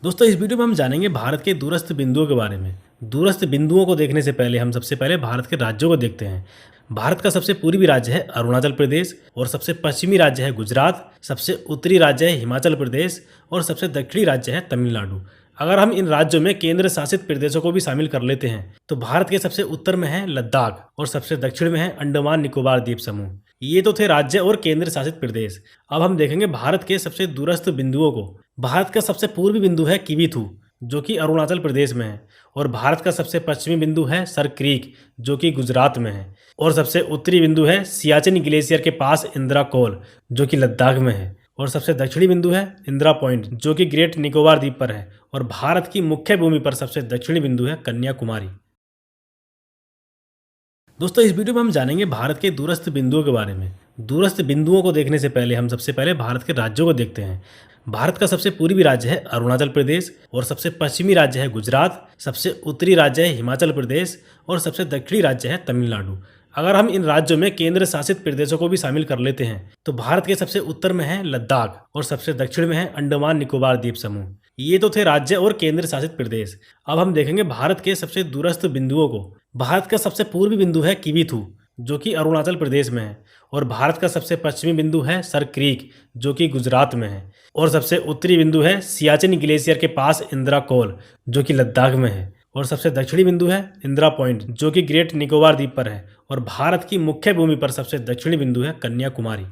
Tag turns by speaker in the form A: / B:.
A: दोस्तों इस वीडियो में हम जानेंगे भारत के दूरस्थ बिंदुओं के बारे में। दूरस्थ बिंदुओं को देखने से पहले हम सबसे पहले भारत के राज्यों को देखते हैं। भारत का सबसे पूर्वी राज्य है अरुणाचल प्रदेश और सबसे पश्चिमी राज्य है गुजरात, सबसे उत्तरी राज्य है हिमाचल प्रदेश और सबसे दक्षिणी राज्य है तमिलनाडु। अगर हम इन राज्यों में केंद्र शासित प्रदेशों को भी शामिल कर लेते हैं तो भारत के सबसे उत्तर में है लद्दाख और सबसे दक्षिण में है अंडमान निकोबार द्वीप समूह। ये तो थे राज्य और केंद्र शासित प्रदेश। अब हम देखेंगे भारत के सबसे दूरस्थ बिंदुओं को। भारत का सबसे पूर्वी बिंदु है किवीथू जो कि अरुणाचल प्रदेश में है, और भारत का सबसे पश्चिमी बिंदु है सर क्रीक जो कि गुजरात में है, और सबसे उत्तरी बिंदु है सियाचिन ग्लेशियर के पास इंदिरा कोल जो कि लद्दाख में है, और सबसे दक्षिणी बिंदु है इंदिरा पॉइंट जो कि ग्रेट निकोबार द्वीप पर है, और भारत की मुख्य भूमि पर सबसे दक्षिणी बिंदु है कन्याकुमारी। दोस्तों इस वीडियो में हम जानेंगे भारत के दूरस्थ बिंदुओं के बारे में। दूरस्थ बिंदुओं को देखने से पहले हम सबसे पहले भारत के राज्यों को देखते हैं। भारत का सबसे पूर्वी राज्य है अरुणाचल प्रदेश और सबसे पश्चिमी राज्य है गुजरात, सबसे उत्तरी राज्य है हिमाचल प्रदेश और सबसे दक्षिणी राज्य है तमिलनाडु। अगर हम इन राज्यों में केंद्र शासित प्रदेशों को भी शामिल कर लेते हैं तो भारत के सबसे उत्तर में है लद्दाख और सबसे दक्षिण में है अंडमान निकोबार द्वीप समूह। ये तो थे राज्य और केंद्र शासित प्रदेश। अब हम देखेंगे भारत के सबसे दूरस्थ बिंदुओं को। भारत का सबसे पूर्वी बिंदु है किवीथू जो कि अरुणाचल प्रदेश में है, और भारत का सबसे पश्चिमी बिंदु है सर क्रीक जो कि गुजरात में है, और सबसे उत्तरी बिंदु है सियाचिन ग्लेशियर के पास इंदिरा कोल जो कि लद्दाख में है, और सबसे दक्षिणी बिंदु है इंदिरा पॉइंट जो कि ग्रेट निकोबार द्वीप पर है, और भारत की मुख्य भूमि पर सबसे दक्षिणी बिंदु है कन्याकुमारी।